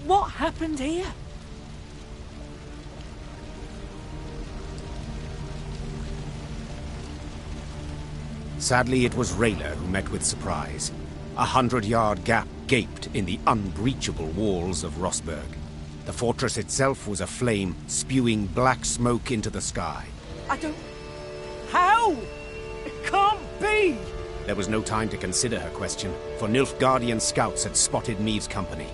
What happened here? Sadly, it was Rayla who met with surprise. 100-yard gap gaped in the unbreachable walls of Rosberg. The fortress itself was aflame, spewing black smoke into the sky. I don't... How? It can't be! There was no time to consider her question, for Nilfgaardian scouts had spotted Meave's company.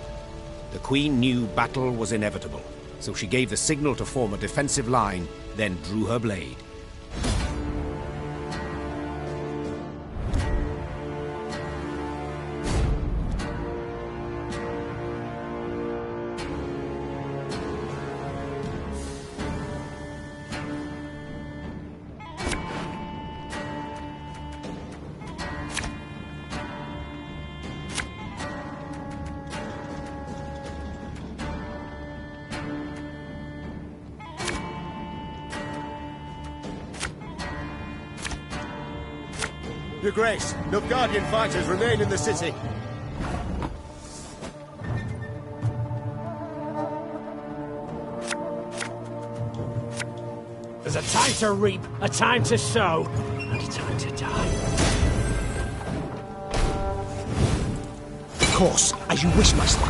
The Queen knew battle was inevitable, so she gave the signal to form a defensive line, then drew her blade. Your Grace, Nilfgaardian fighters remain in the city. There's a time to reap, a time to sow, and a time to die. Of course, as you wish, Master.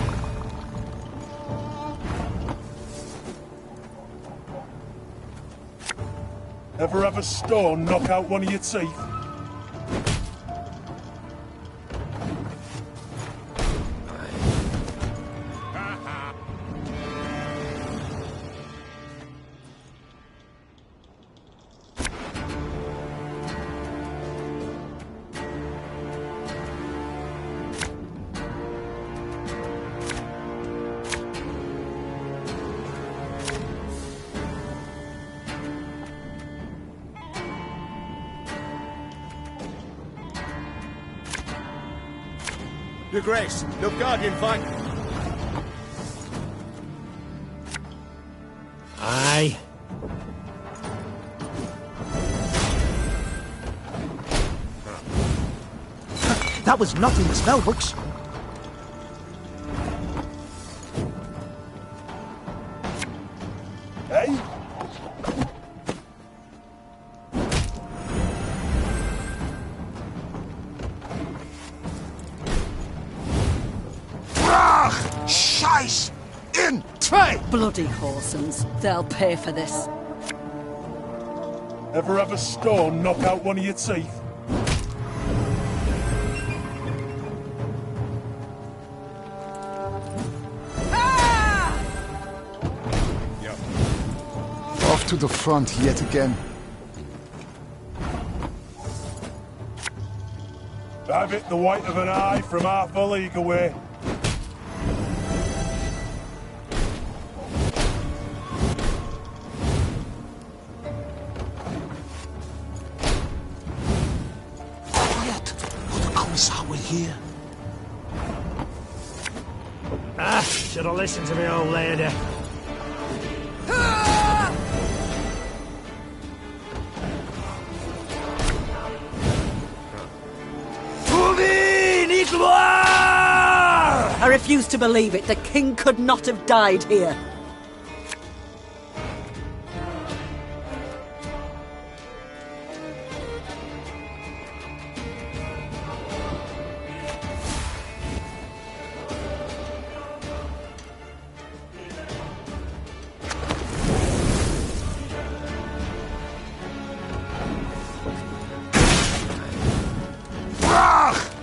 Ever have a stone knock out one of your teeth? Your Grace, Nilfgaardian fight. Aye. That was not in the spell books. Hey? Scheiß! In tray! Bloody Horsens. They'll pay for this. Ever have a stone knock out one of your teeth? Off to the front yet again. I've hit the white of an eye from half a league away. Here. Ah, should have listened to me old lady. I refuse to believe it. The king could not have died here.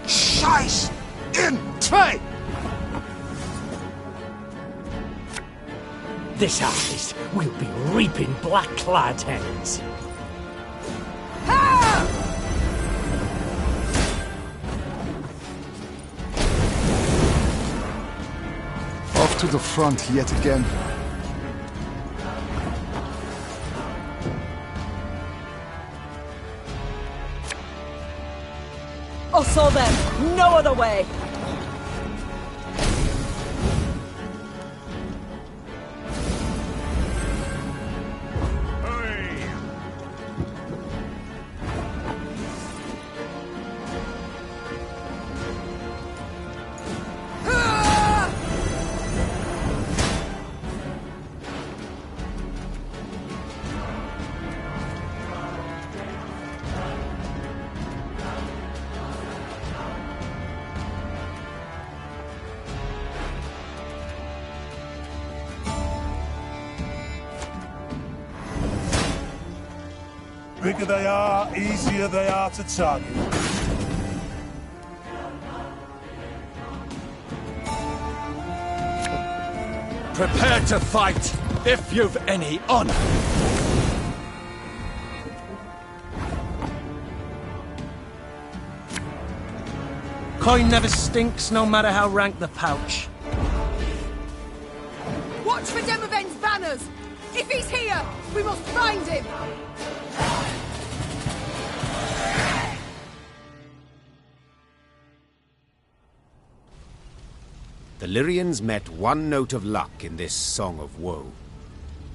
Scheiß! In tray! This harvest will be reaping black-clad heads. Off to the front yet again. Us or them. No other way. Bigger they are, easier they are to target. Prepare to fight, if you've any honor. Coin never stinks, no matter how rank the pouch. Watch for Demoven's banners! If he's here, we must find him! The Lyrians met one note of luck in this song of woe.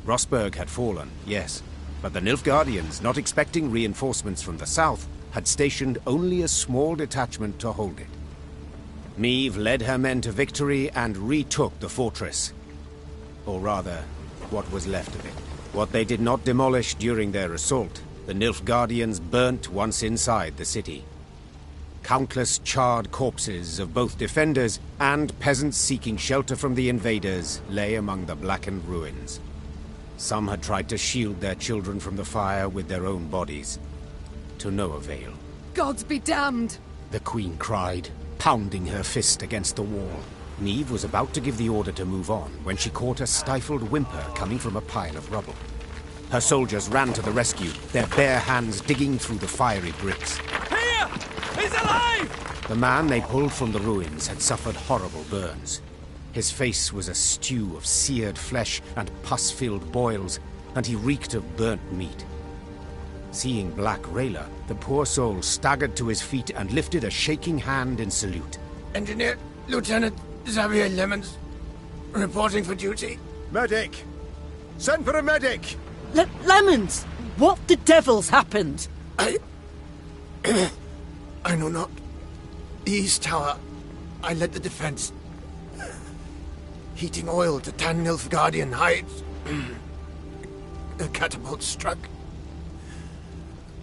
Rosberg had fallen, yes, but the Nilfgaardians, not expecting reinforcements from the south, had stationed only a small detachment to hold it. Meve led her men to victory and retook the fortress. Or rather, what was left of it. What they did not demolish during their assault, the Nilfgaardians burnt once inside the city. Countless charred corpses of both defenders and peasants seeking shelter from the invaders lay among the blackened ruins. Some had tried to shield their children from the fire with their own bodies. To no avail. Gods be damned! The Queen cried, pounding her fist against the wall. Meve was about to give the order to move on when she caught a stifled whimper coming from a pile of rubble. Her soldiers ran to the rescue, their bare hands digging through the fiery bricks. Here! He's alive! The man they pulled from the ruins had suffered horrible burns. His face was a stew of seared flesh and pus-filled boils, and he reeked of burnt meat. Seeing Black Rayla, the poor soul staggered to his feet and lifted a shaking hand in salute. Engineer, Lieutenant Xavier Lemons, reporting for duty. Medic! Send for a medic! Lemons! What the devil's happened? I know not. The East Tower. I led the defense. Heating oil to tan Nilfgaardian hides. A catapult struck.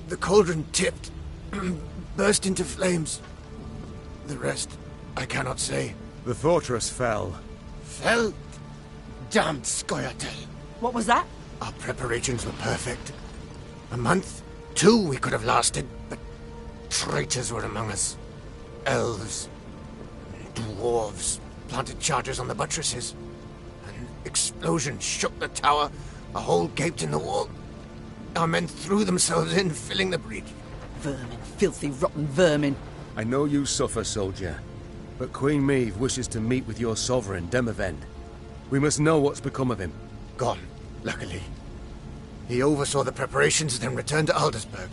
The cauldron tipped, burst into flames. The rest, I cannot say. The fortress fell. Fell? Damned Scoia'tael. What was that? Our preparations were perfect. A month, 2 we could have lasted, but traitors were among us. Elves, dwarves, planted charges on the buttresses. An explosion shook the tower, a hole gaped in the wall. Our men threw themselves in, filling the breach. Vermin, filthy, rotten vermin. I know you suffer, soldier, but Queen Meve wishes to meet with your sovereign, Demavend. We must know what's become of him. Gone, luckily. He oversaw the preparations, then returned to Aldersburg.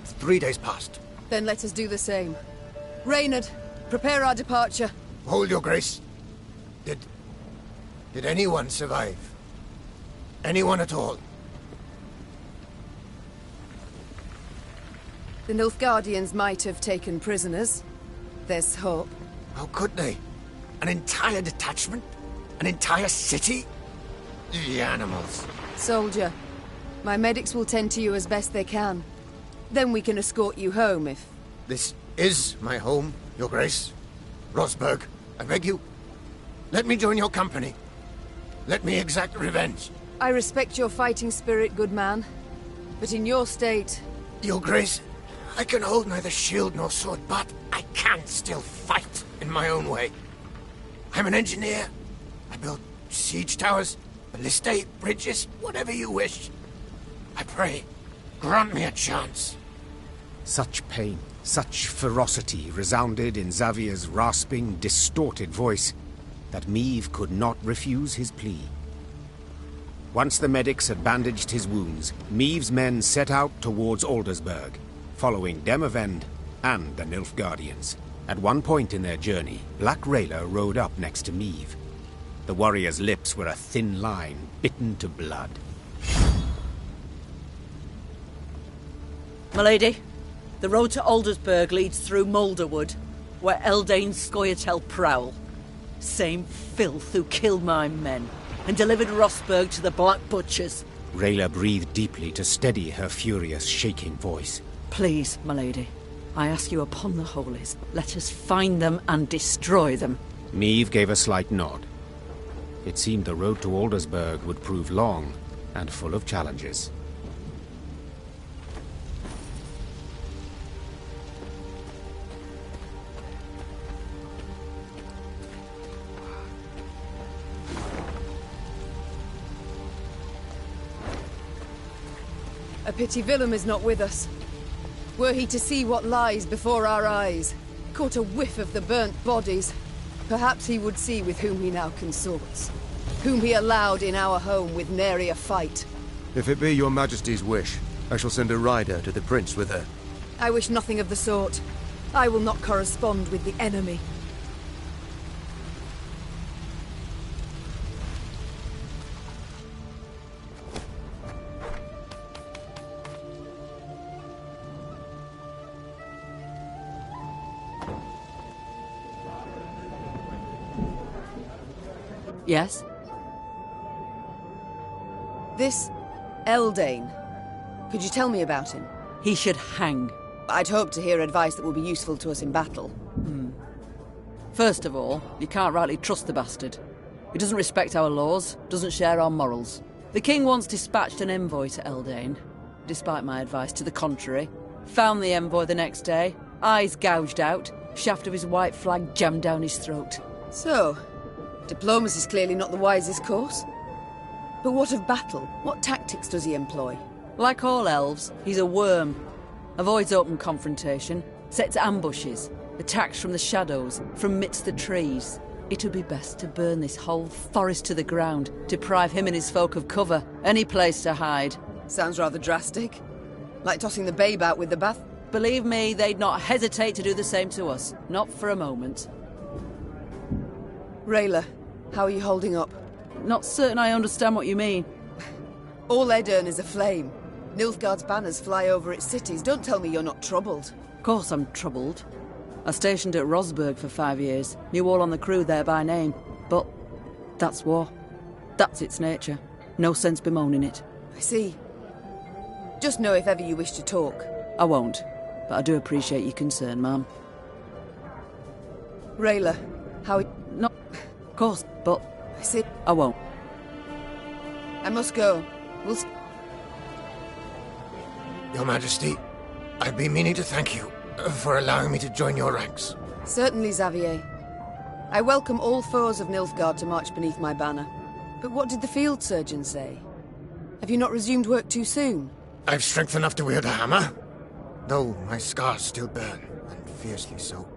3 days past. Then let us do the same. Reynard, prepare our departure. Hold your grace. Did anyone survive? Anyone at all? The Nilfgaardians might have taken prisoners. There's hope. How could they? An entire detachment? An entire city? The animals. Soldier, my medics will tend to you as best they can. Then we can escort you home if... This is my home, your grace. Rosberg, I beg you. Let me join your company. Let me exact revenge. I respect your fighting spirit, good man. But in your state... Your grace, I can hold neither shield nor sword, but I can still fight in my own way. I'm an engineer. I build siege towers, ballistae, bridges, whatever you wish. I pray, grant me a chance. Such pain, such ferocity resounded in Xavier's rasping, distorted voice that Meve could not refuse his plea. Once the medics had bandaged his wounds, Meve's men set out towards Aldersburg, following Demavend and the Nilfgaardians. At one point in their journey, Black Rayla rode up next to Meve. The warrior's lips were a thin line, bitten to blood. Milady, the road to Aldersburg leads through Moulderwood, where Eldain Scoia'tael prowl. Same filth who killed my men and delivered Rosberg to the Black Butchers. Rayla breathed deeply to steady her furious, shaking voice. Please, milady, I ask you upon the holies, let us find them and destroy them. Meve gave a slight nod. It seemed the road to Aldersburg would prove long and full of challenges. A pity Willem is not with us. Were he to see what lies before our eyes, caught a whiff of the burnt bodies, perhaps he would see with whom he now consorts, whom he allowed in our home with nary a fight. If it be your majesty's wish, I shall send a rider to the prince with her. I wish nothing of the sort. I will not correspond with the enemy. Yes? This Eldane. Could you tell me about him? He should hang. I'd hope to hear advice that will be useful to us in battle. First of all, you can't rightly trust the bastard. He doesn't respect our laws, doesn't share our morals. The king once dispatched an envoy to Eldane, despite my advice to the contrary. Found the envoy the next day, eyes gouged out, shaft of his white flag jammed down his throat. So, diplomacy's clearly not the wisest course. But what of battle? What tactics does he employ? Like all elves, he's a worm. Avoids open confrontation, sets ambushes, attacks from the shadows, from midst the trees. It would be best to burn this whole forest to the ground, deprive him and his folk of cover, any place to hide. Sounds rather drastic. Like tossing the babe out with the bath. Believe me, they'd not hesitate to do the same to us. Not for a moment. Rayla, how are you holding up? Not certain I understand what you mean. All Edirn is aflame. Nilfgaard's banners fly over its cities. Don't tell me you're not troubled. Of course I'm troubled. I stationed at Rosberg for 5 years. Knew all on the crew there by name. But that's war. That's its nature. No sense bemoaning it. I see. Just know if ever you wish to talk. I won't. But I do appreciate your concern, ma'am. Rayla, how... No, of course, but... I see. I won't. I must go. We'll... Your Majesty, I've been meaning to thank you for allowing me to join your ranks. Certainly, Xavier. I welcome all foes of Nilfgaard to march beneath my banner. But what did the field surgeon say? Have you not resumed work too soon? I've strength enough to wield a hammer, though my scars still burn, and fiercely so.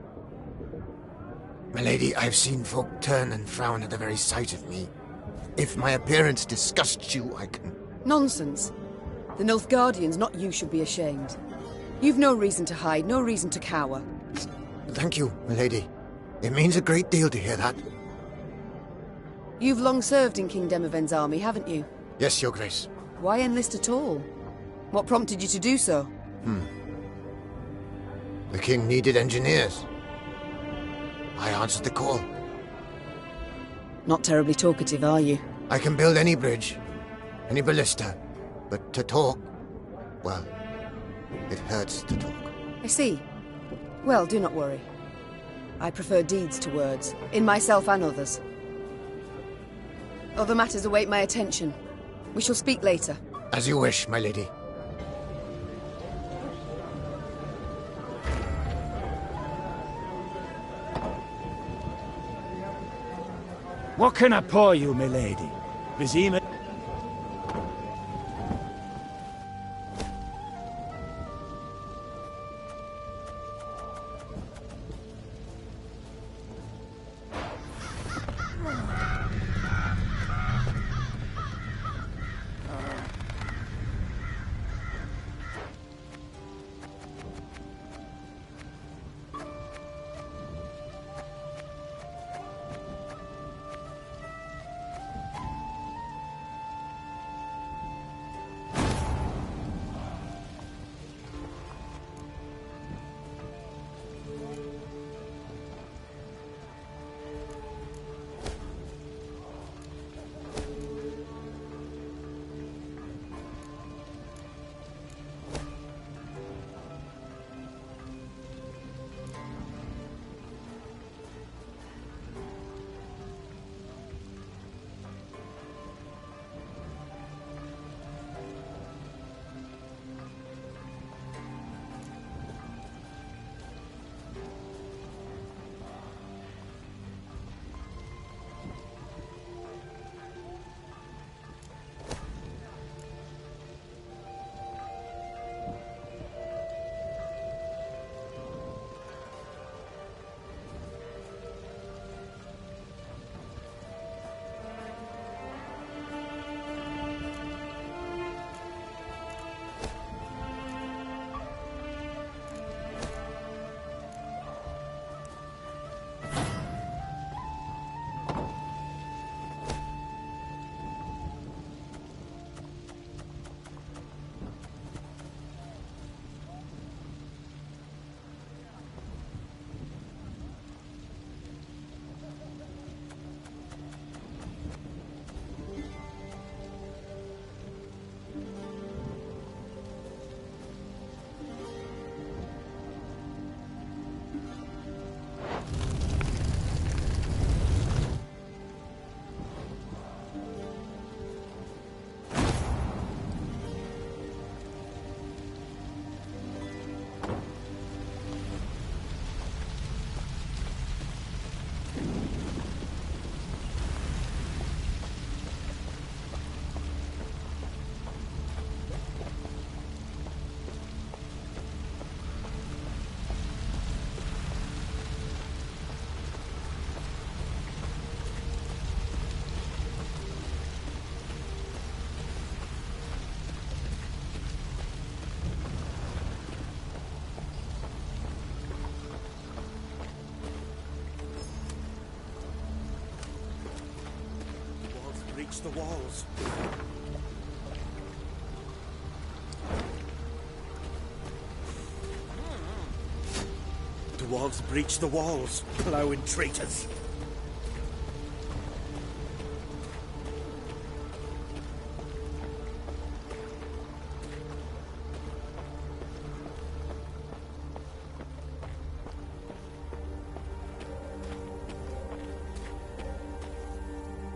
My lady, I've seen folk turn and frown at the very sight of me. If my appearance disgusts you, I can... Nonsense. The Nilfgaardians, not you, should be ashamed. You've no reason to hide, no reason to cower. Thank you, my lady. It means a great deal to hear that. You've long served in King Demoven's army, haven't you? Yes, Your Grace. Why enlist at all? What prompted you to do so? The king needed engineers. I answered the call. Not terribly talkative, are you? I can build any bridge, any ballista, but to talk, well, it hurts to talk. I see. Well, do not worry. I prefer deeds to words, in myself and others. Other matters await my attention. We shall speak later. As you wish, my lady. What can I pour you, my lady? Vizima? breached the walls. Dwarves breached the walls, plowing traitors.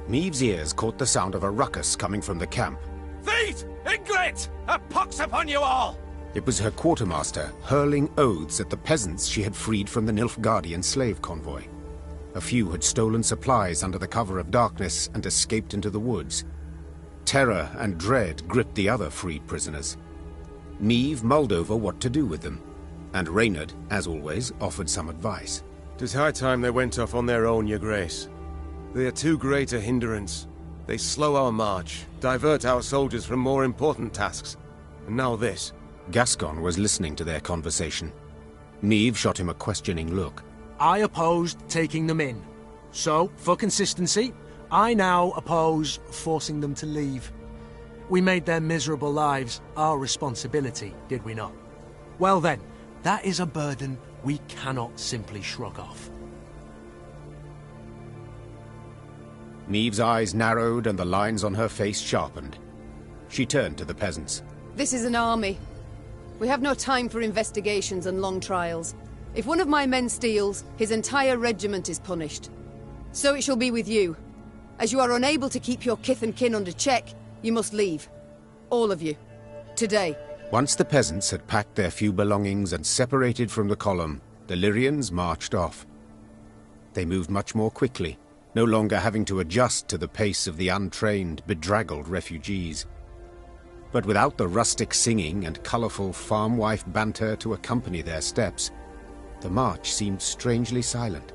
Meave's ears caught the sound of a ruckus coming from the camp. Thieves! Ingrate! A pox upon you all! It was her quartermaster hurling oaths at the peasants she had freed from the Nilfgaardian slave convoy. A few had stolen supplies under the cover of darkness and escaped into the woods. Terror and dread gripped the other freed prisoners. Meave mulled over what to do with them, and Reynard, as always, offered some advice. 'Tis high time they went off on their own, your grace. They are too great a hindrance. They slow our march, divert our soldiers from more important tasks. And now this. Gascon was listening to their conversation. Meave shot him a questioning look. I opposed taking them in. So, for consistency, I now oppose forcing them to leave. We made their miserable lives our responsibility, did we not? Well then, that is a burden we cannot simply shrug off. Meave's eyes narrowed and the lines on her face sharpened. She turned to the peasants. This is an army. We have no time for investigations and long trials. If one of my men steals, his entire regiment is punished. So it shall be with you. As you are unable to keep your kith and kin under check, you must leave. All of you. Today. Once the peasants had packed their few belongings and separated from the column, the Lyrians marched off. They moved much more quickly, no longer having to adjust to the pace of the untrained, bedraggled refugees. But without the rustic singing and colourful farm-wife banter to accompany their steps, the march seemed strangely silent.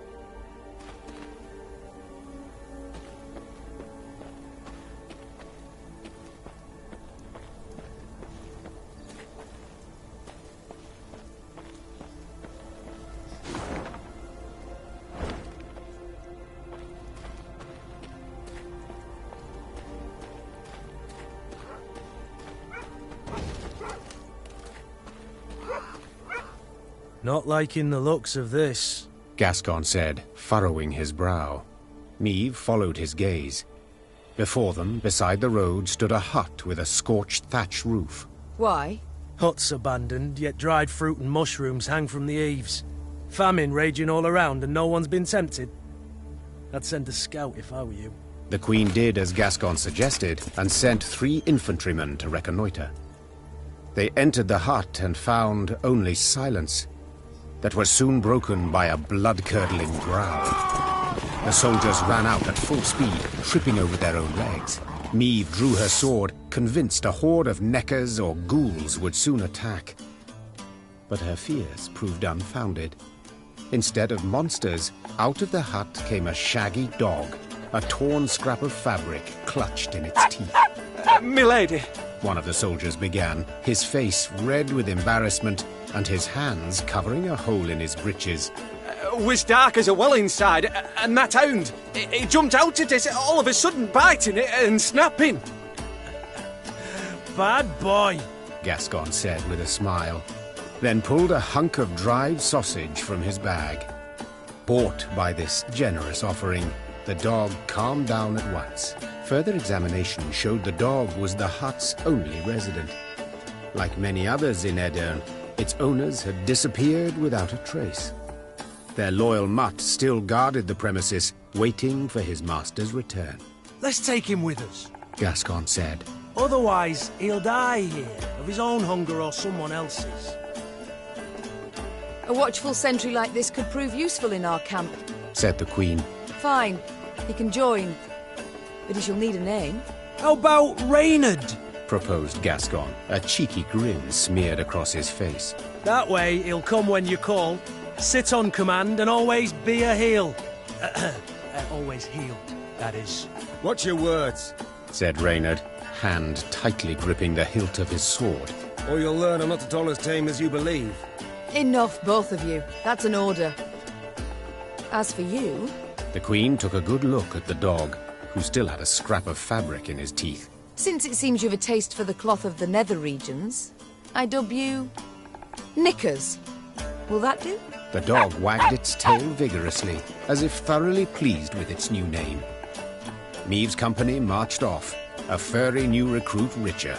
Not liking the looks of this, Gascon said, furrowing his brow. Meave followed his gaze. Before them, beside the road, stood a hut with a scorched thatch roof. Why? Huts abandoned, yet dried fruit and mushrooms hang from the eaves. Famine raging all around and no one's been tempted. I'd send a scout if I were you. The Queen did as Gascon suggested, and sent 3 infantrymen to reconnoitre. They entered the hut and found only silence, that was soon broken by a blood-curdling growl. The soldiers ran out at full speed, tripping over their own legs. Meave drew her sword, convinced a horde of neckers or ghouls would soon attack. But her fears proved unfounded. Instead of monsters, out of the hut came a shaggy dog, a torn scrap of fabric clutched in its teeth. Milady! One of the soldiers began, his face red with embarrassment and his hands covering a hole in his breeches. Was dark as a well inside, and that hound, it jumped out at us all of a sudden, biting it and snapping. Bad boy, Gascon said with a smile, then pulled a hunk of dried sausage from his bag. Bought by this generous offering, the dog calmed down at once. Further examination showed the dog was the hut's only resident. Like many others in Aedirn, its owners had disappeared without a trace. Their loyal mutt still guarded the premises, waiting for his master's return. Let's take him with us, Gascon said. Otherwise, he'll die here, of his own hunger or someone else's. A watchful sentry like this could prove useful in our camp, said the Queen. Fine, he can join. But he shall need a name. How about Reynard? Proposed Gascon, a cheeky grin smeared across his face. That way, he'll come when you call, sit on command, and always be a heel. Always healed, that is. Watch your words, said Reynard, hand tightly gripping the hilt of his sword. or you'll learn I'm not at all as tame as you believe. Enough, both of you. That's an order. As for you... The Queen took a good look at the dog. who still had a scrap of fabric in his teeth. Since it seems you've a taste for the cloth of the nether regions, I dub you... Knickers. Will that do? The dog wagged its tail vigorously, as if thoroughly pleased with its new name. Meave's company marched off, a furry new recruit richer.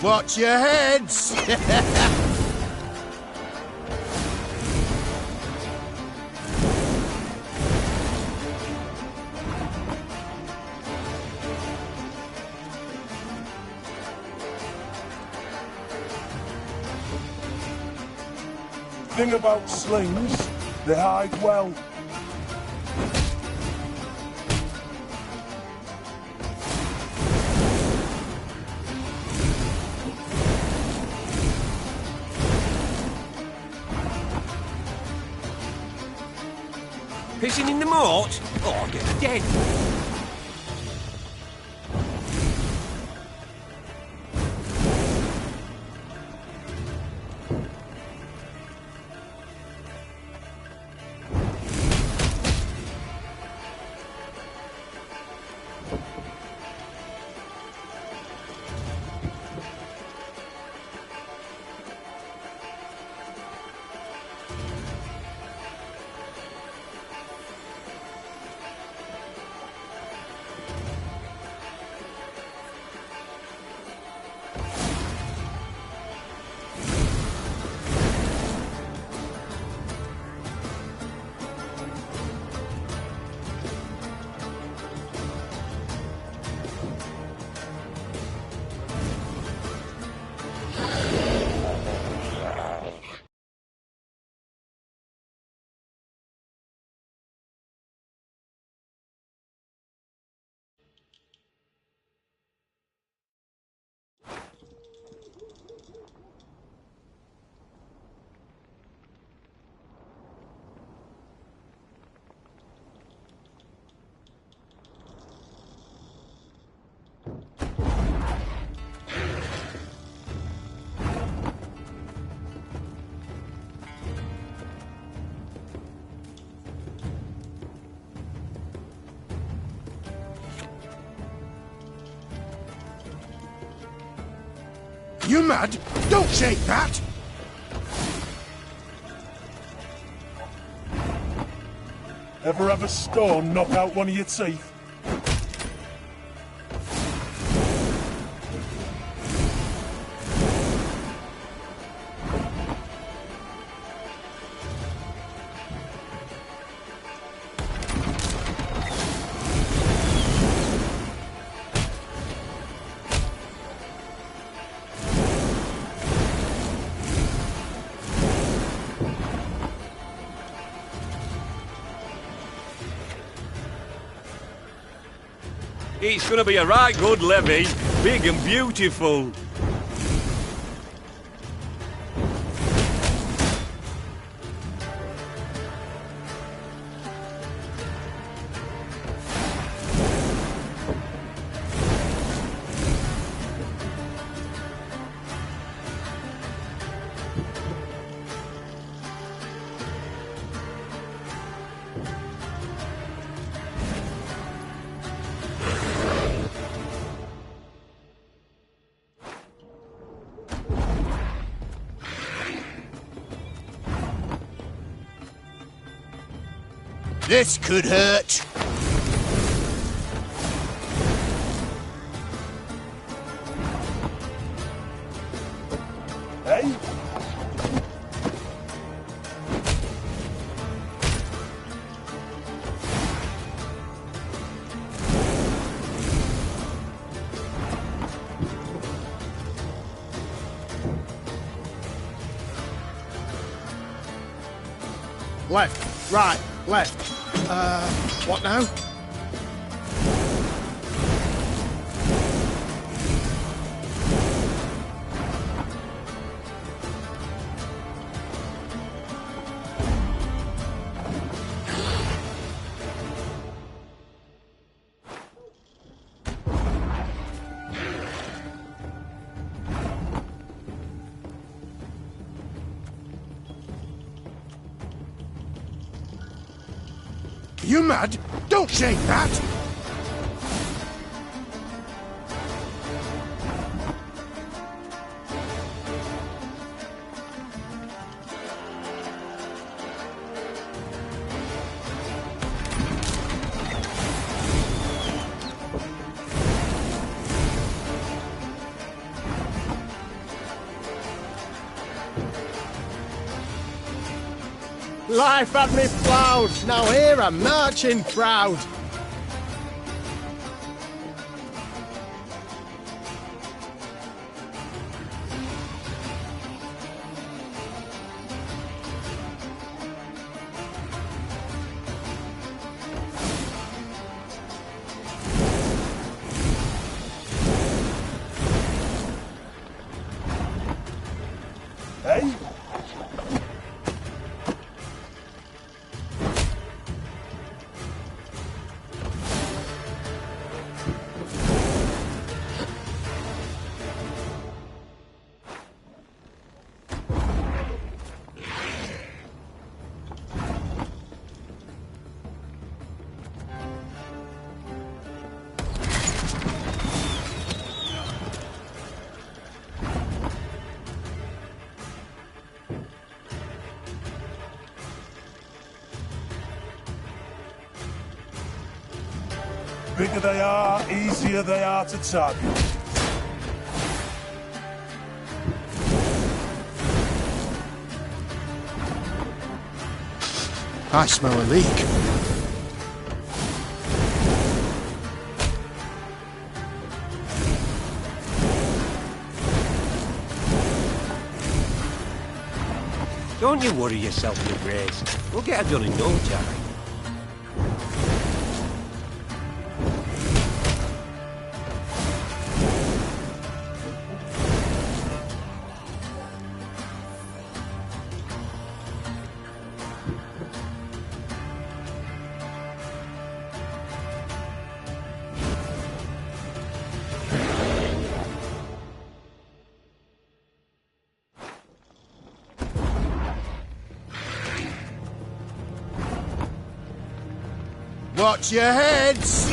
Watch your heads! Thing about slings, they hide well. Pissing in the moat? Oh, I'll get dead. You mad? Don't shake that! Ever have a stone knock out one of your teeth? It's gonna be a right good levy, big and beautiful. This could hurt. Hey? Left, right, left. What now? You mad? Don't shake that! Life had me ploughed, now here I'm marching proud. Hey? Bigger they are, easier they are to target. I smell a leak. Don't you worry yourself, Your Grace. We'll get it done in no time. Watch your heads!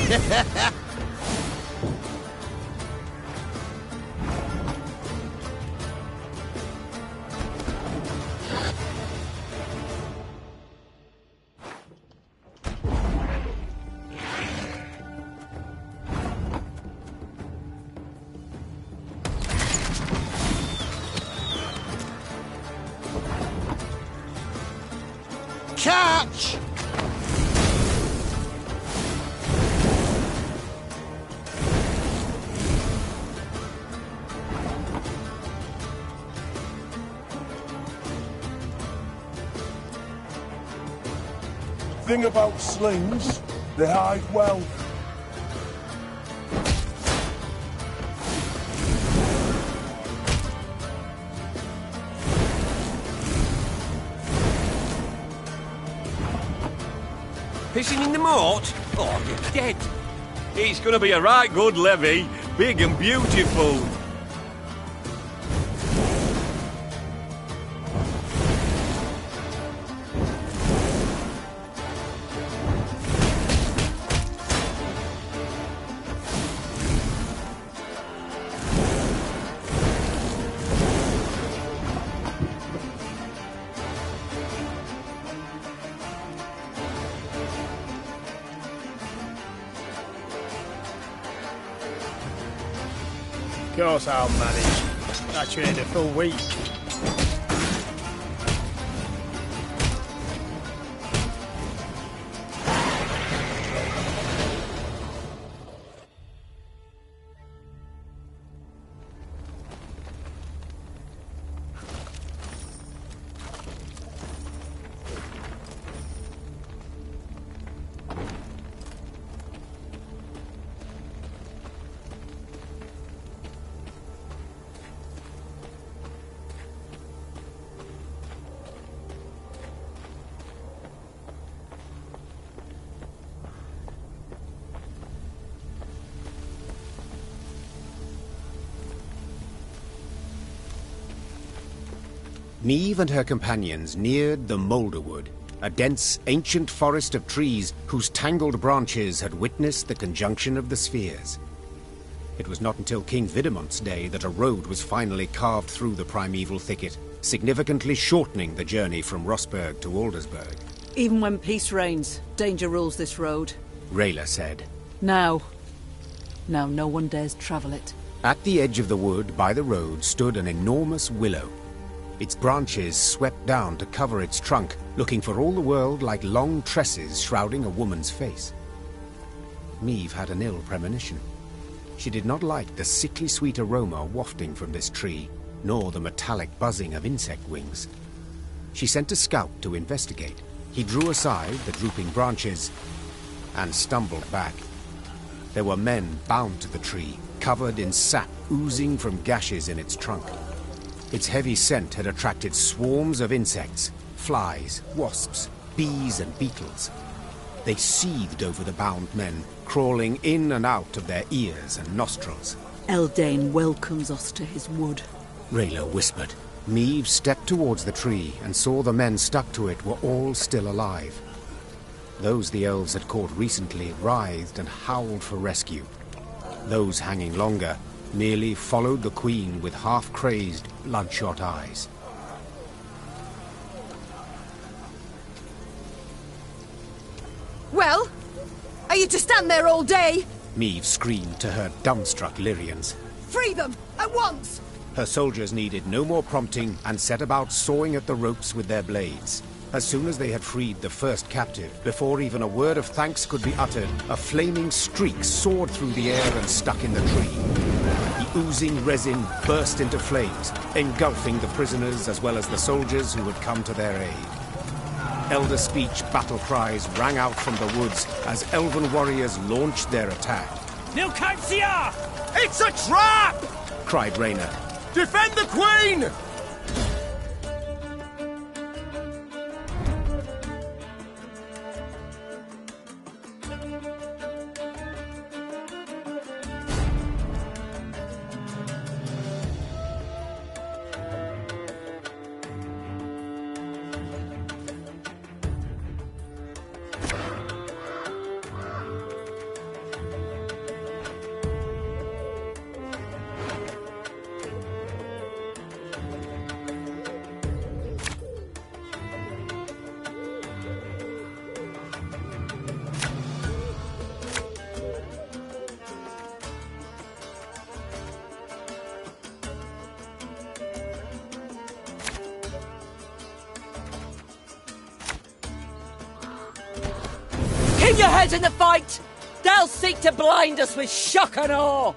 Catch! Thing about slings, they hide well. Pissing in the moat? Oh, you're dead. It's gonna be a right good levy. Big and beautiful. Of course I'll manage. I trained a full week. Niamh and her companions neared the Moulderwood, a dense, ancient forest of trees whose tangled branches had witnessed the conjunction of the spheres. It was not until King Vidamont's day that a road was finally carved through the primeval thicket, significantly shortening the journey from Rosberg to Aldersberg. Even when peace reigns, danger rules this road. Rayla said. Now no one dares travel it. At the edge of the wood by the road stood an enormous willow. Its branches swept down to cover its trunk, looking for all the world like long tresses shrouding a woman's face. Niamh had an ill premonition. She did not like the sickly sweet aroma wafting from this tree, nor the metallic buzzing of insect wings. She sent a scout to investigate. He drew aside the drooping branches and stumbled back. There were men bound to the tree, covered in sap oozing from gashes in its trunk. Its heavy scent had attracted swarms of insects, flies, wasps, bees and beetles. They seethed over the bound men, crawling in and out of their ears and nostrils. Eldain welcomes us to his wood, Rayla whispered. Niamh stepped towards the tree and saw the men stuck to it were all still alive. Those the elves had caught recently writhed and howled for rescue. Those hanging longer merely followed the Queen with half-crazed, bloodshot eyes. Well, are you to stand there all day? Niamh screamed to her dumbstruck Lyrians. Free them, at once! Her soldiers needed no more prompting and set about sawing at the ropes with their blades. As soon as they had freed the first captive, before even a word of thanks could be uttered, a flaming streak soared through the air and stuck in the tree. The oozing resin burst into flames, engulfing the prisoners as well as the soldiers who had come to their aid. Elder speech battle cries rang out from the woods as elven warriors launched their attack. Nilkaitsia! It's a trap! Cried Rayna. Defend the Queen! Keep your heads in the fight! They'll seek to blind us with shock and awe!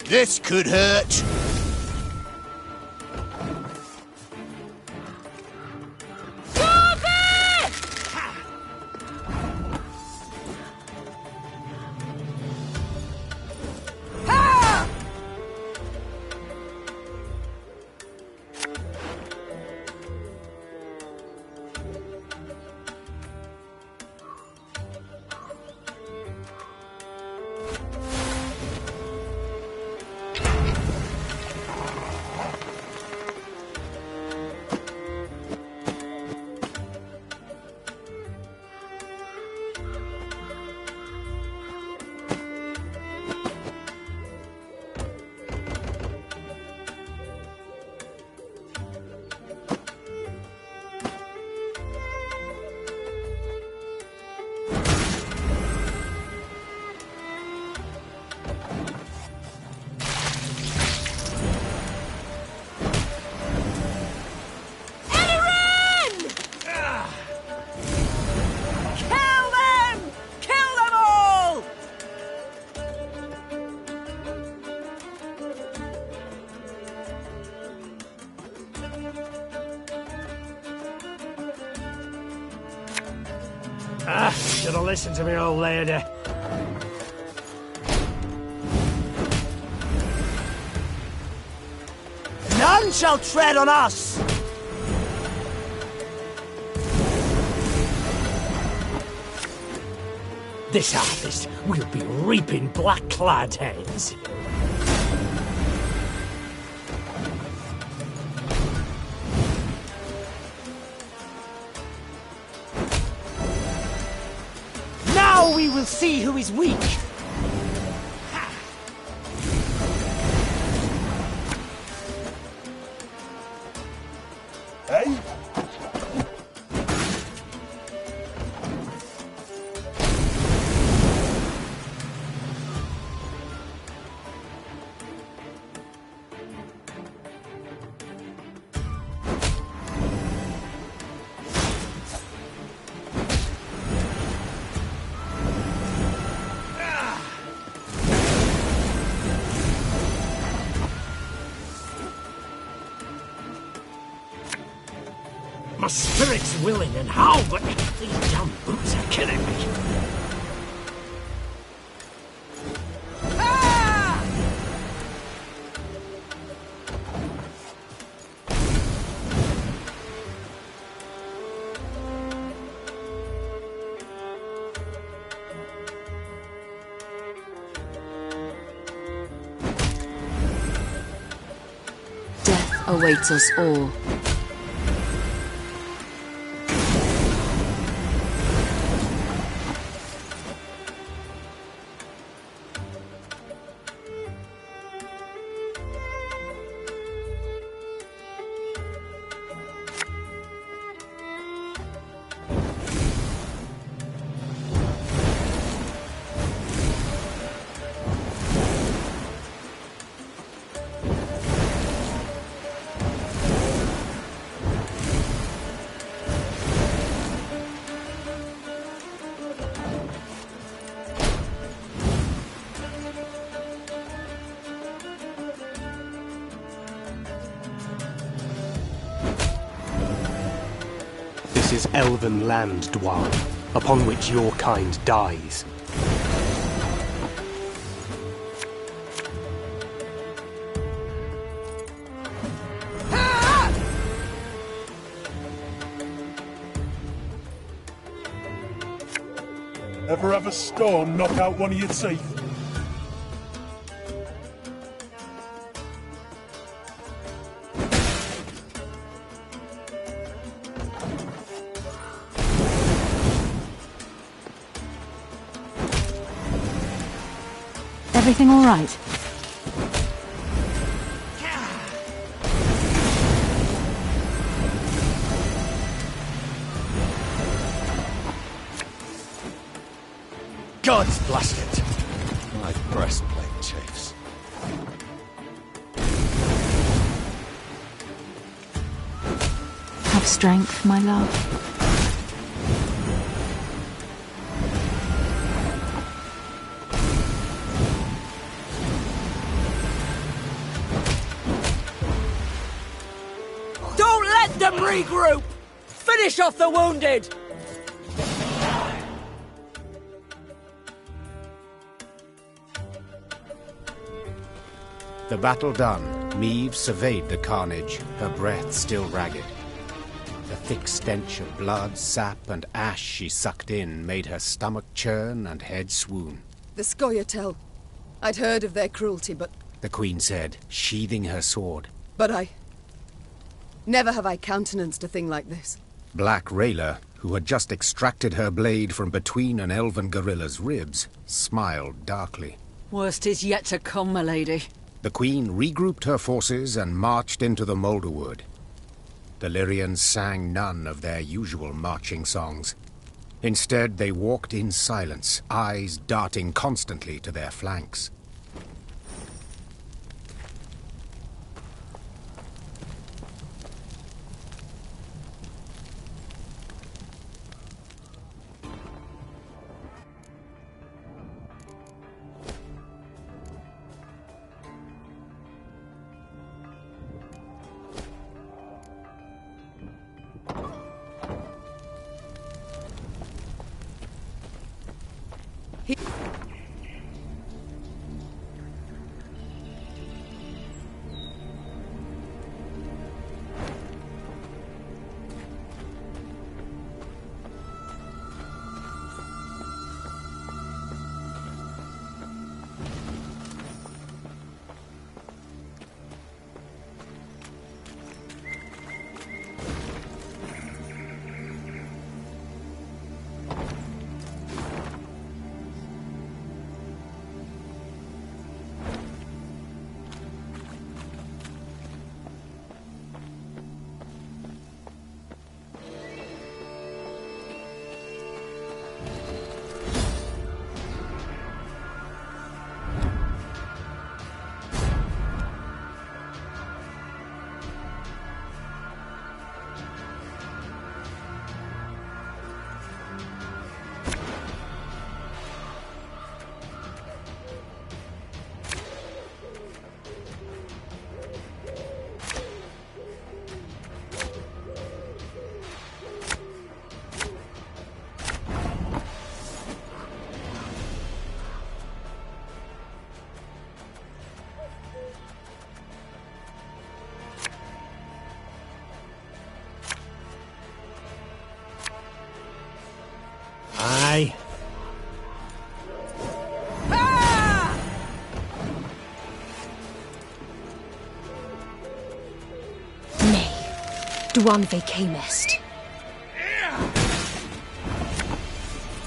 This could hurt. Should have listened to me, old lady. None shall tread on us! This harvest, we'll be reaping black-clad heads. Now we will see who is weak. Hey? My spirit's willing and how, but these damn boots are killing me. Death awaits us all. This is elven land, Dwarf, upon which your kind dies. Ever have a storm knock out one of your teeth? Everything all right? God's blast it! My breastplate chafes. Have strength, my love. Don't let them regroup! Finish off the wounded! The battle done, Meve surveyed the carnage, her breath still ragged. The thick stench of blood, sap, and ash she sucked in made her stomach churn and head swoon. The Scoia'tael. I'd heard of their cruelty, but... The Queen said, sheathing her sword. But never have I countenanced a thing like this. Black Rayla, who had just extracted her blade from between an elven gorilla's ribs, smiled darkly. Worst is yet to come, my lady. The Queen regrouped her forces and marched into the Moulderwood. The Lyrians sang none of their usual marching songs. Instead, they walked in silence, eyes darting constantly to their flanks. Aye. Nay, Dwan vacamest.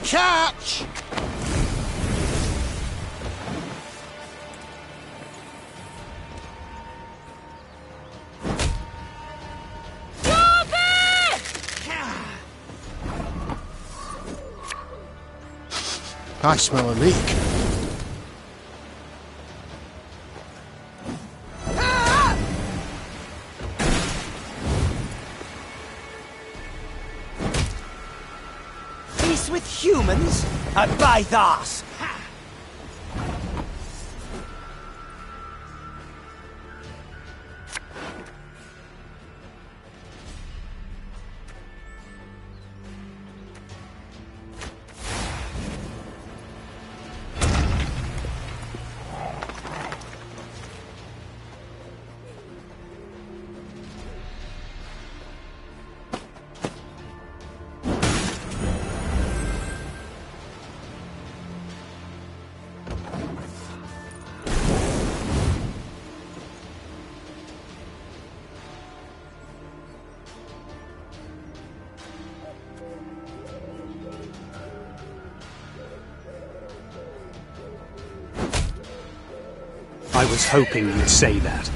Catch! I smell a leak. Peace with humans? At Baithas! I was hoping you'd say that.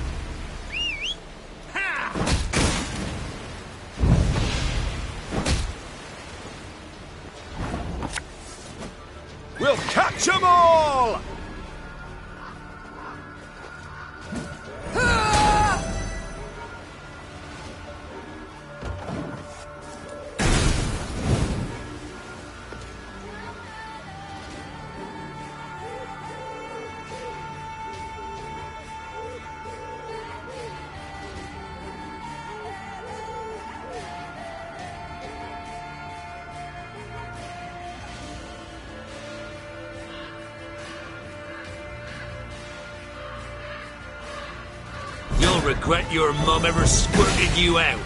We'll catch 'em all! You'll regret your mum ever squirted you out.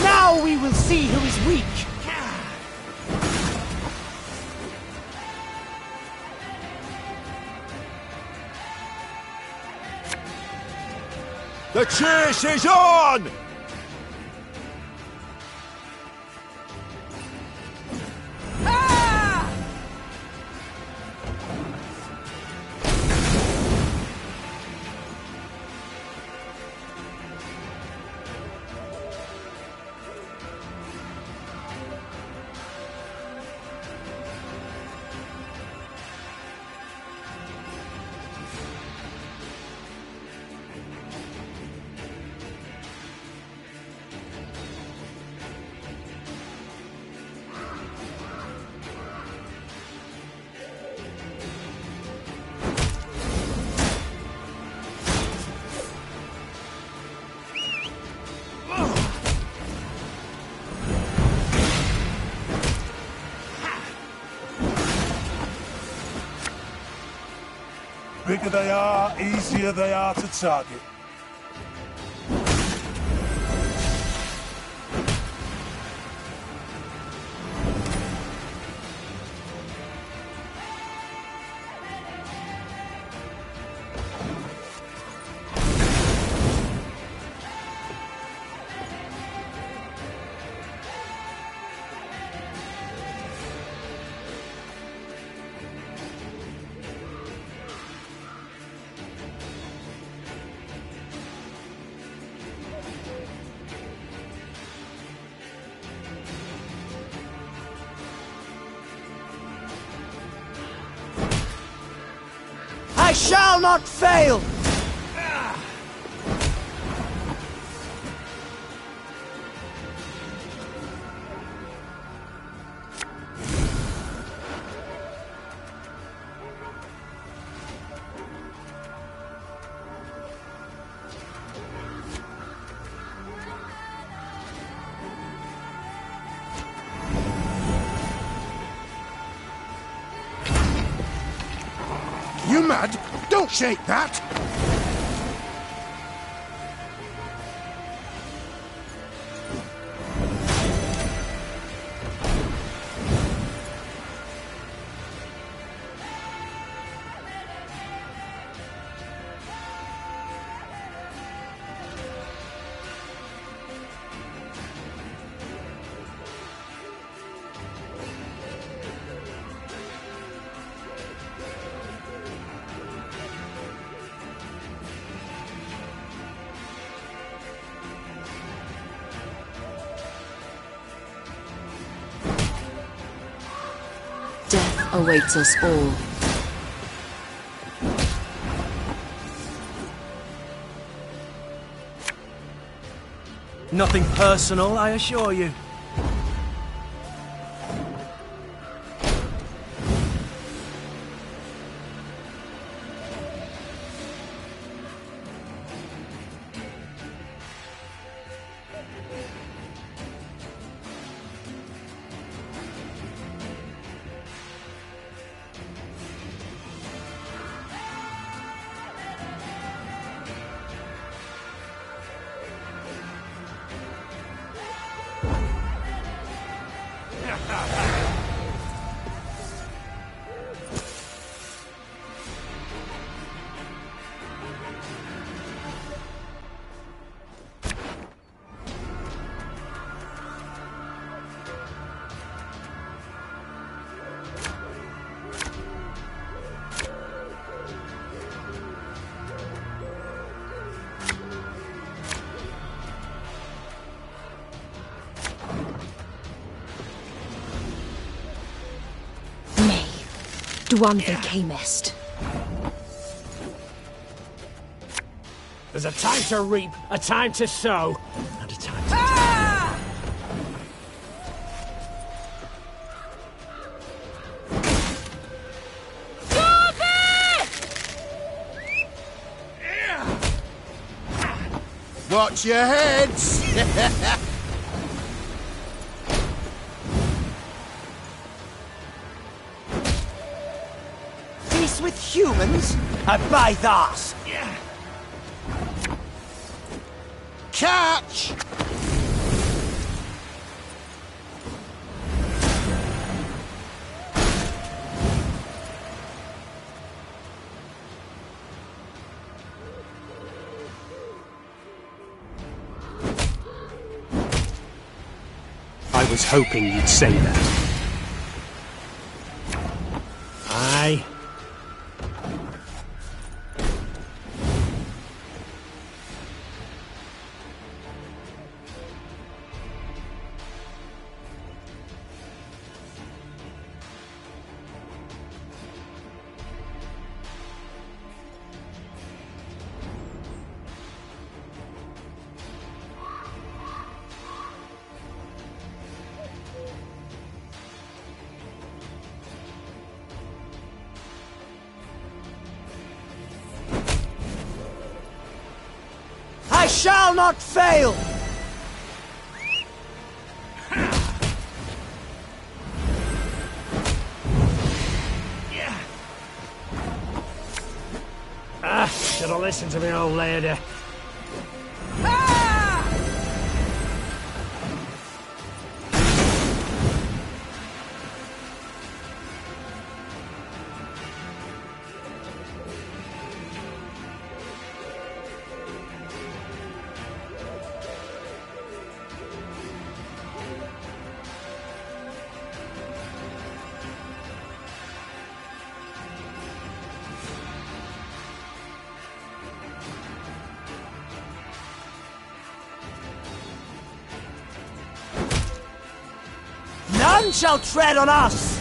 Now we will see who is weak! The chase is on! Bigger they are, easier they are to target. I shall not fail! You mad? Don't shake that! Death awaits us all. Nothing personal, I assure you. Dwanve came est. There's a time to reap, a time to sow, and a time to... Watch your heads! Feast with humans? I buy that! Catch! I was hoping you'd say that. Aye. I shall not fail! Should have listened to me old lady. None shall tread on us!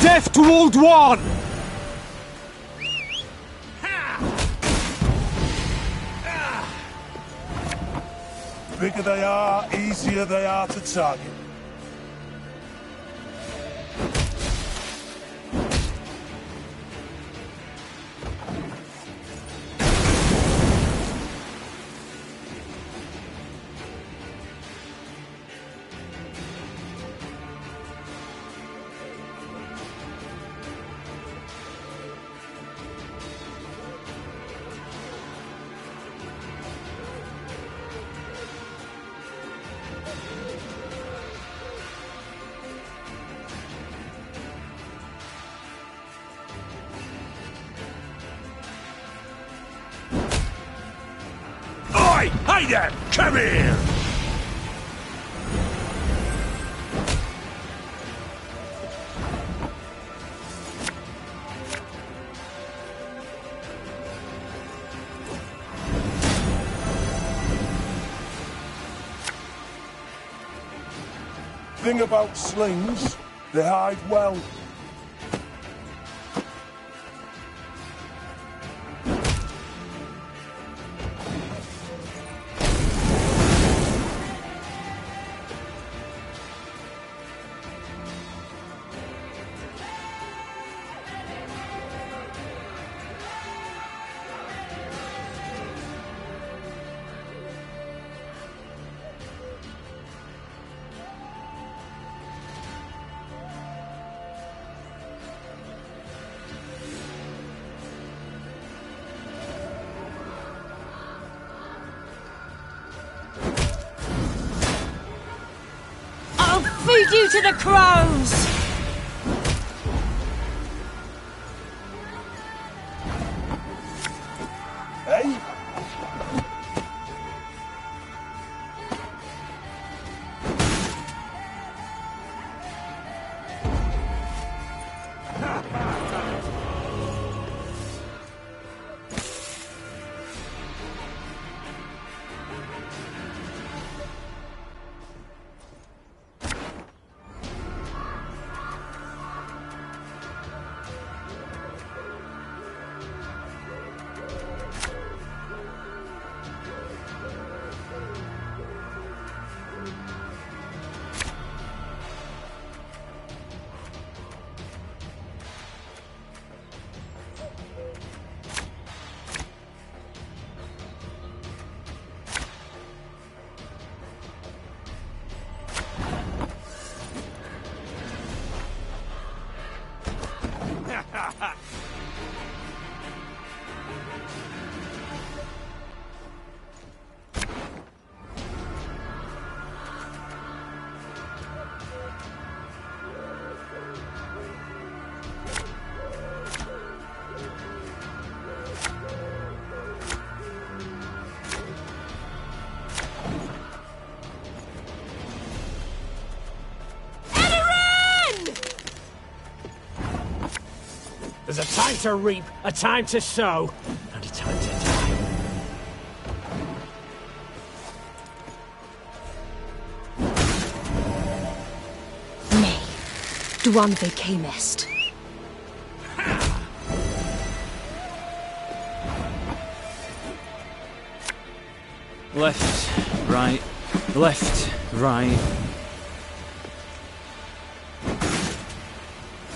Death to Old One! Bigger they are, easier they are to target. Try them! Come here! Thing about slings, they hide well. Feed you to the crows! Hey? There's a time to reap, a time to sow, and a time to die. Nay, Duanve camest. Left, right, left, right.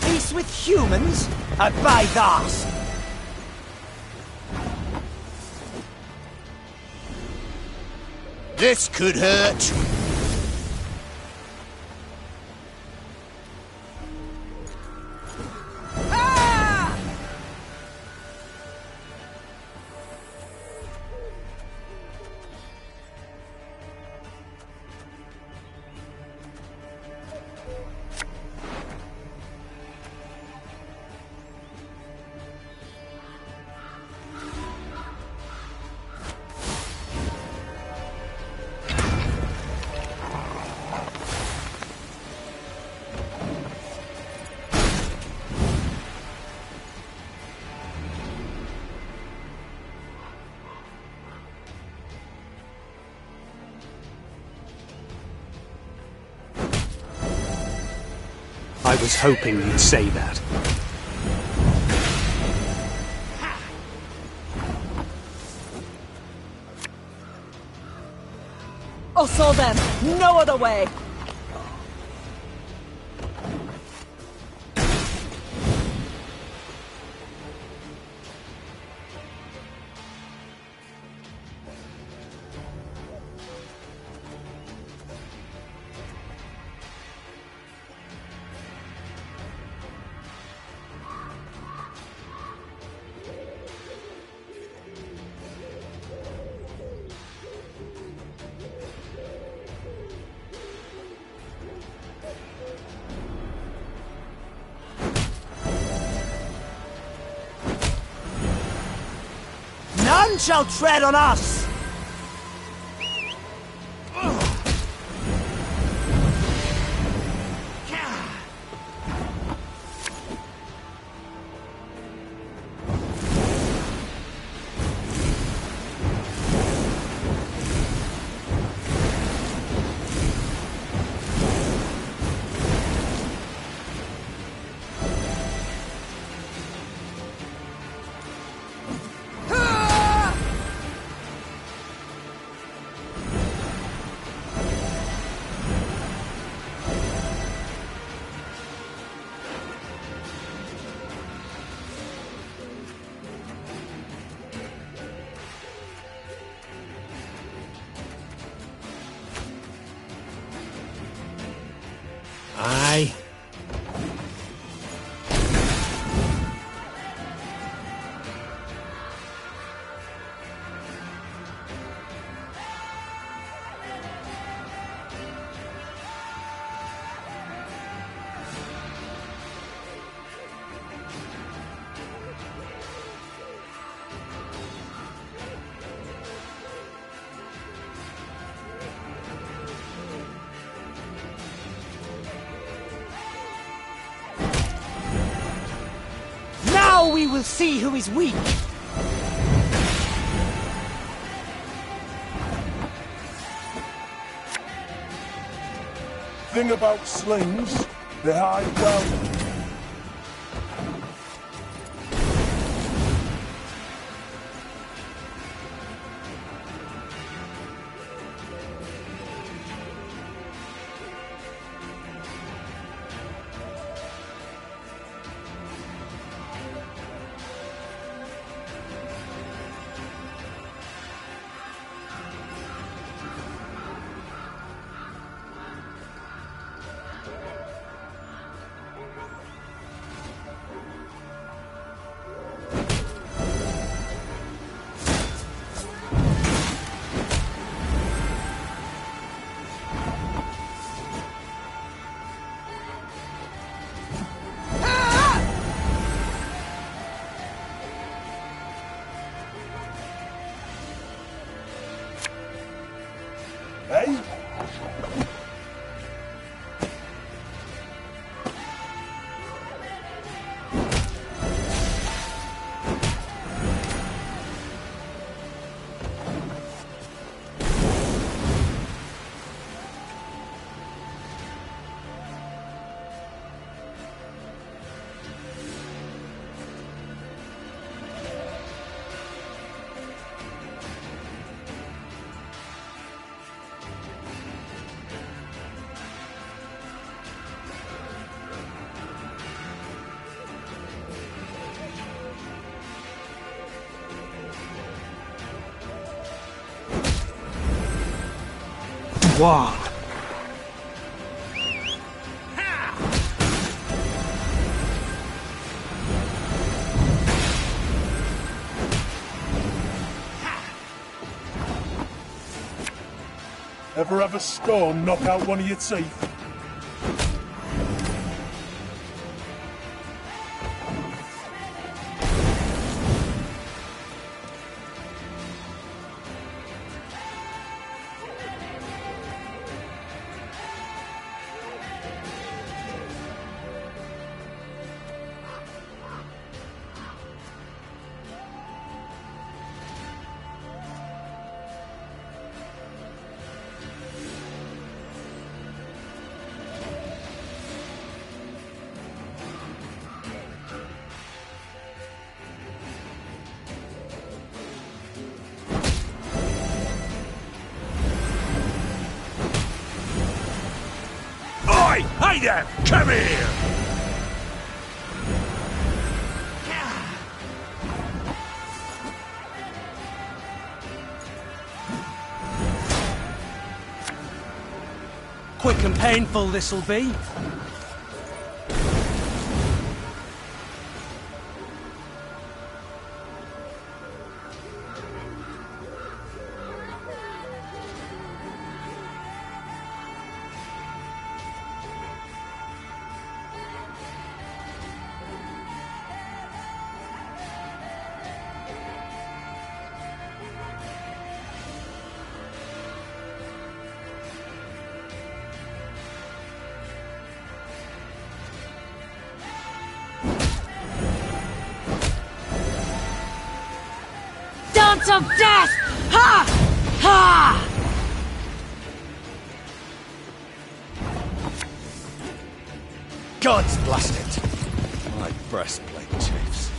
Peace with humans? I buy that! This could hurt. I was hoping you'd say that. I saw them! No other way! None shall tread on us! Aye. Now we will see who is weak. Thing about slings, they hide well. Hey? Wow. Ever have a stone knock out one of your teeth? Hey there! Come here! Quick and painful this'll be. Dance of death! Ha! Ha! God's blast it! My breastplate chafes.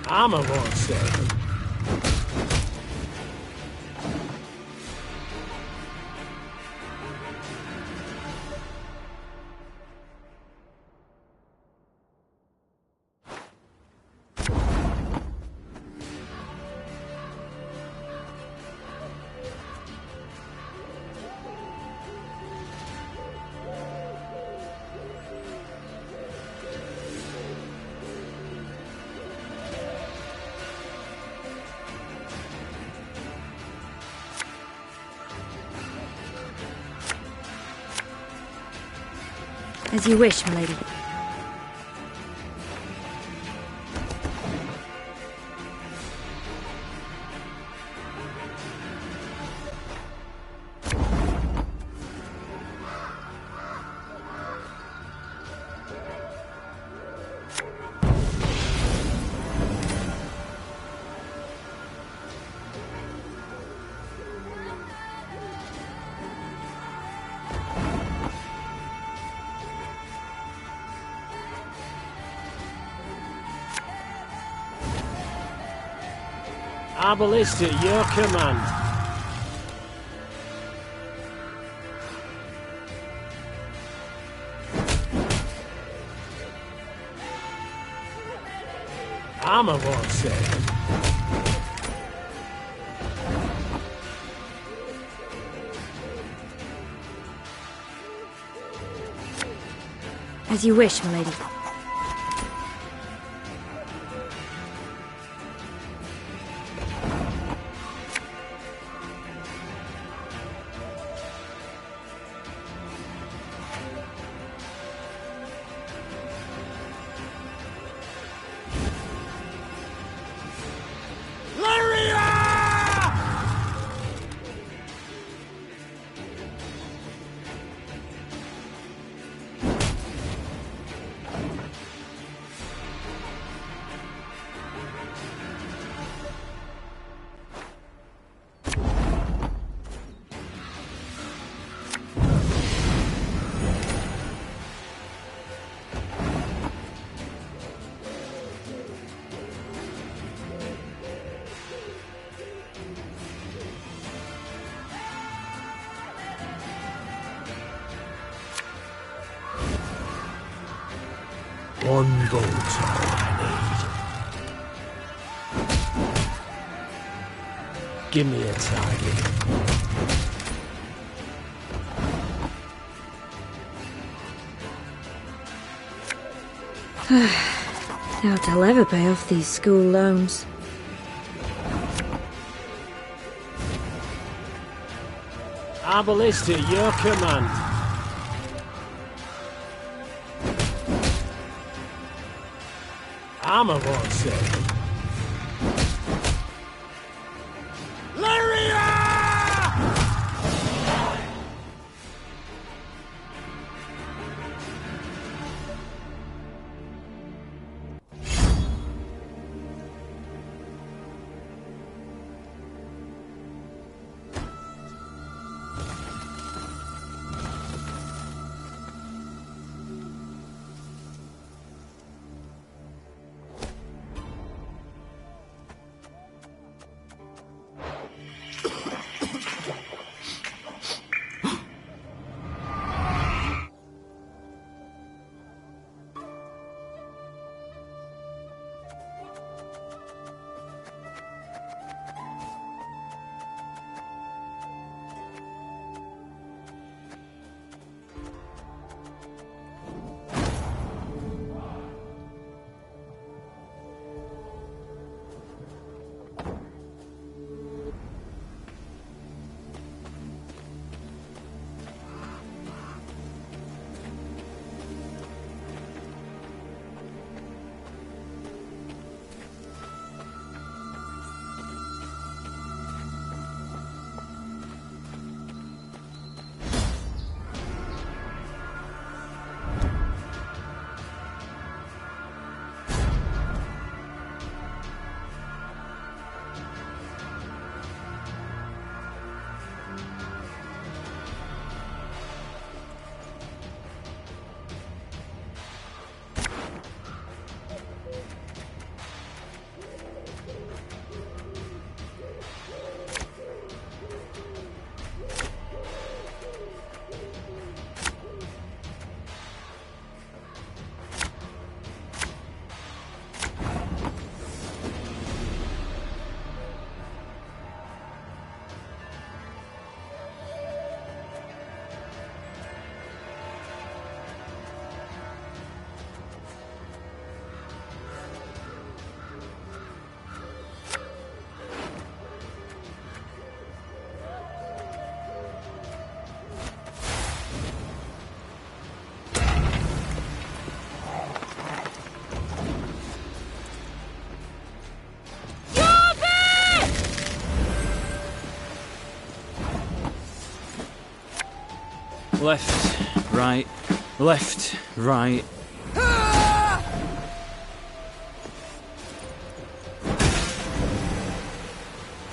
Armor won't save them. As you wish, milady. Our ballista at your command. Armor won't save them. As you wish, milady. One vote's all I need. Give me a target. Doubt I'll ever pay off these school loans. Our ballista at your command. Armor won't save them. Left, right, left, right.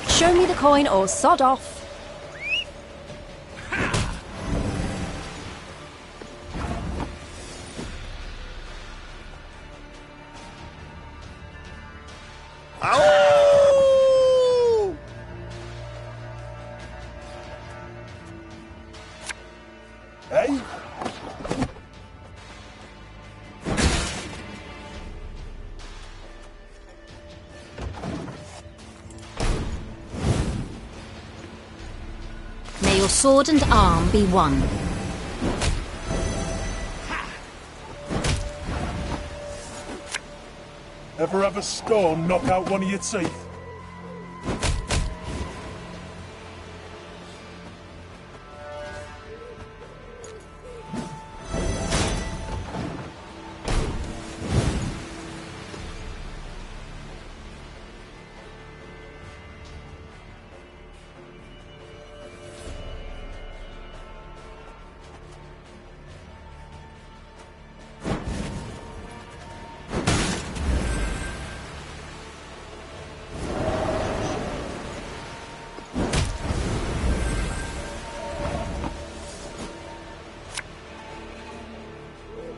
Show me the coin or sod off. Hey? May your sword and arm be one. Ever have a stone knock out one of your teeth?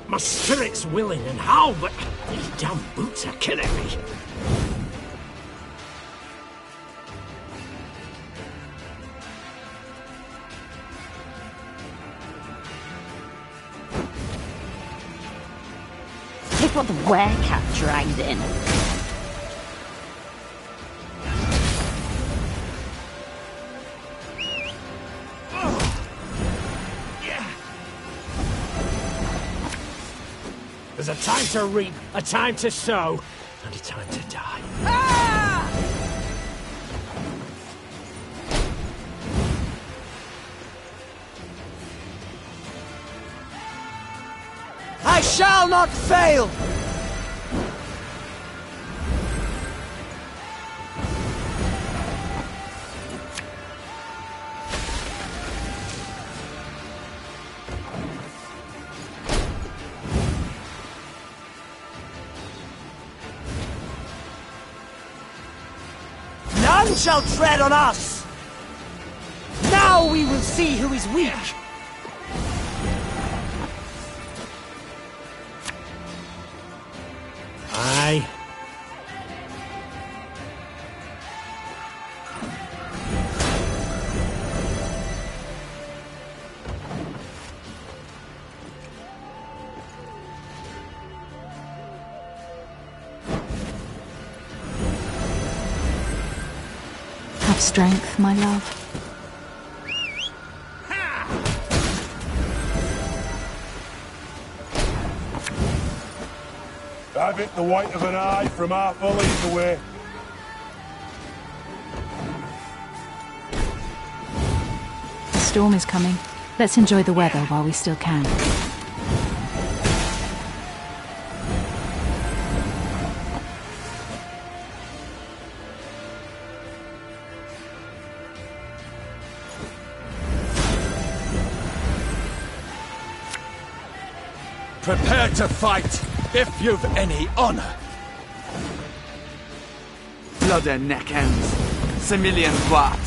My spirit's willing and how, but these damn boots are killing me. Look what the werecat dragged in. There's a time to reap, a time to sow, and a time to die. I shall not fail! None shall tread on us! Now we will see who is weak! Aye. Have strength, my love. I've hit the white of an eye from half a league away. The storm is coming. Let's enjoy the weather while we still can. Prepare to fight, if you've any honor. Blood and neck ends. Similian what?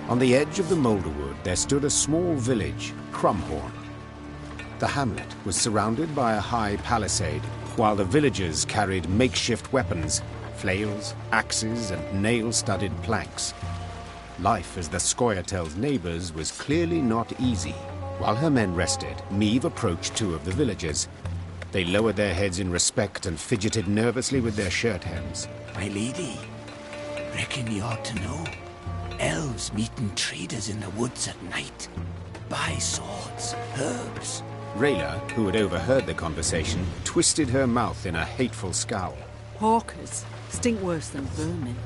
On the edge of the Moulderwood, there stood a small village, Crumhorn. The hamlet was surrounded by a high palisade, while the villagers carried makeshift weapons, flails, axes, and nail-studded planks. Life as the Scoia'tael's neighbors was clearly not easy. While her men rested, Meve approached two of the villagers. They lowered their heads in respect and fidgeted nervously with their shirt hems. My lady, reckon you ought to know. Elves meeting traders in the woods at night. Buy swords, herbs. Rayla, who had overheard the conversation, twisted her mouth in a hateful scowl. Hawkers stink worse than vermin.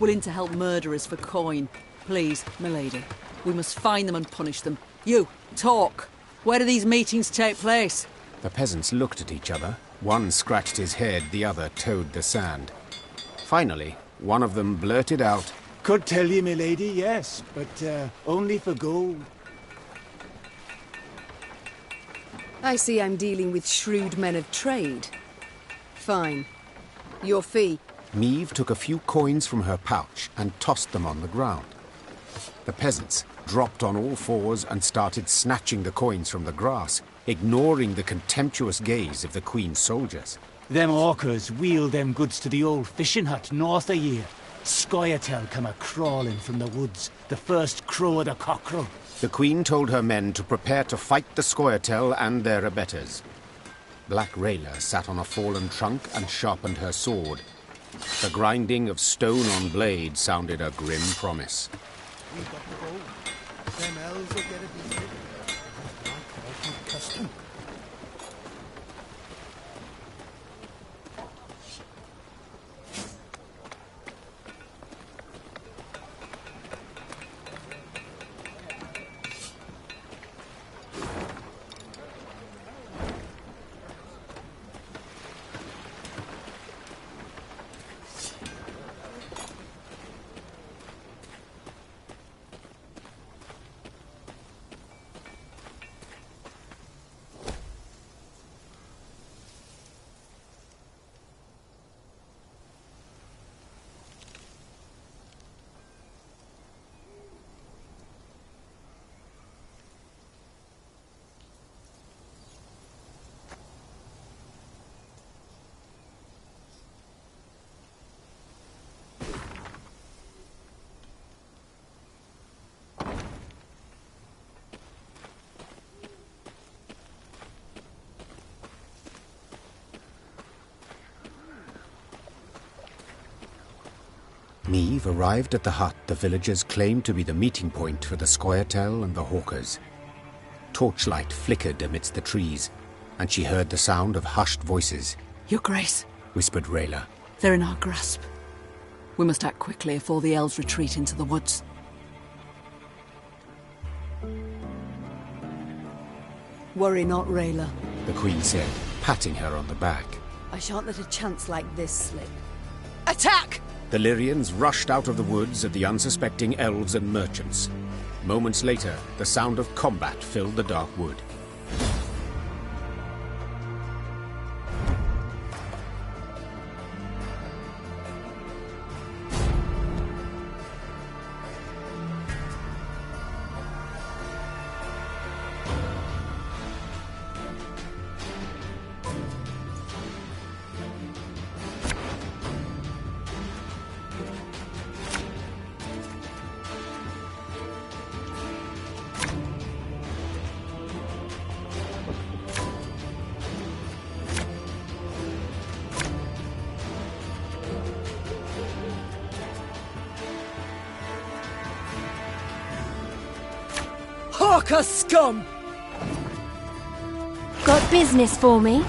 Willing to help murderers for coin. Please, milady, we must find them and punish them. You, talk. Where do these meetings take place? The peasants looked at each other. One scratched his head, the other toed the sand. Finally, one of them blurted out, Could tell you, milady, yes, but only for gold. I see I'm dealing with shrewd men of trade. Fine. Your fee. Meve took a few coins from her pouch and tossed them on the ground. The peasants dropped on all fours and started snatching the coins from the grass, ignoring the contemptuous gaze of the Queen's soldiers. Them orcas wheeled them goods to the old fishing hut north of here. Scoia'tael come a-crawling from the woods, the first crow of the cockerel. The Queen told her men to prepare to fight the Scoia'tael and their abettors. Black Rayla sat on a fallen trunk and sharpened her sword. The grinding of stone on blade sounded a grim promise. We got the gold. Them elves will get it easy. Like good custom. Meve arrived at the hut the villagers claimed to be the meeting point for the Scoia'tael and the Hawkers. Torchlight flickered amidst the trees, and she heard the sound of hushed voices. Your Grace, Whispered Rayla. they're in our grasp. We must act quickly before the elves retreat into the woods. Worry not, Rayla. The Queen said, patting her on the back. I shan't let a chance like this slip. Attack! The Lyrians rushed out of the woods at the unsuspecting elves and merchants. Moments later, the sound of combat filled the dark wood. Hawker scum! Got business for me?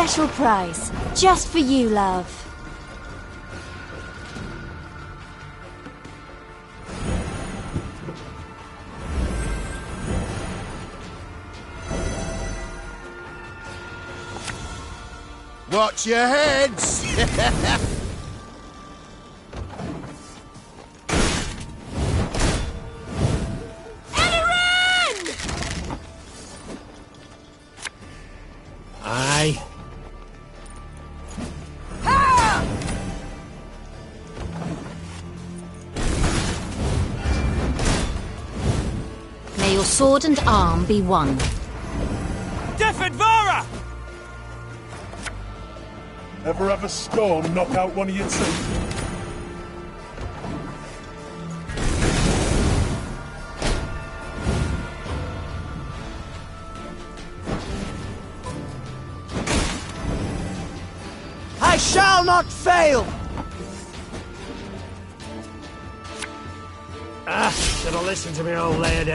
special price, just for you, love. Watch your heads! Aye. May your sword and arm be one. Defenvara! Ever have a storm knock out one of your teeth? I shall not fail! Should have listened to me old lady.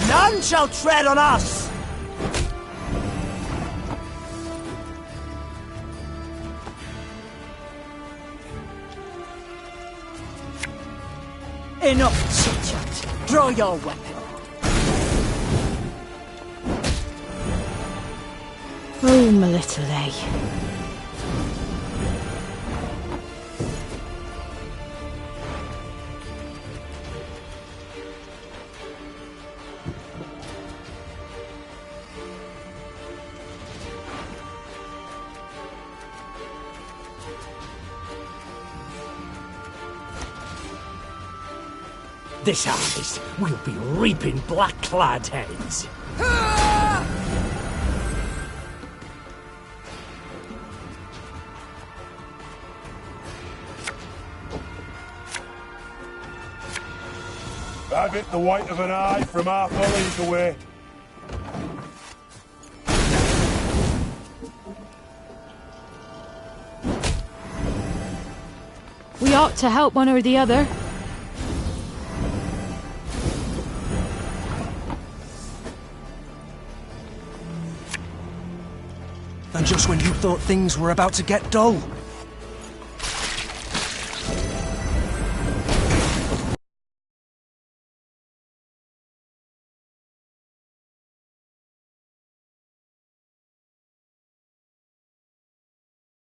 None shall tread on us! Enough chit-chat. Draw your weapon. Oh, my little A. This harvest, we'll be reaping black-clad heads. I've hit the white of an eye from half a league away. We ought to help one or the other. And just when you thought things were about to get dull,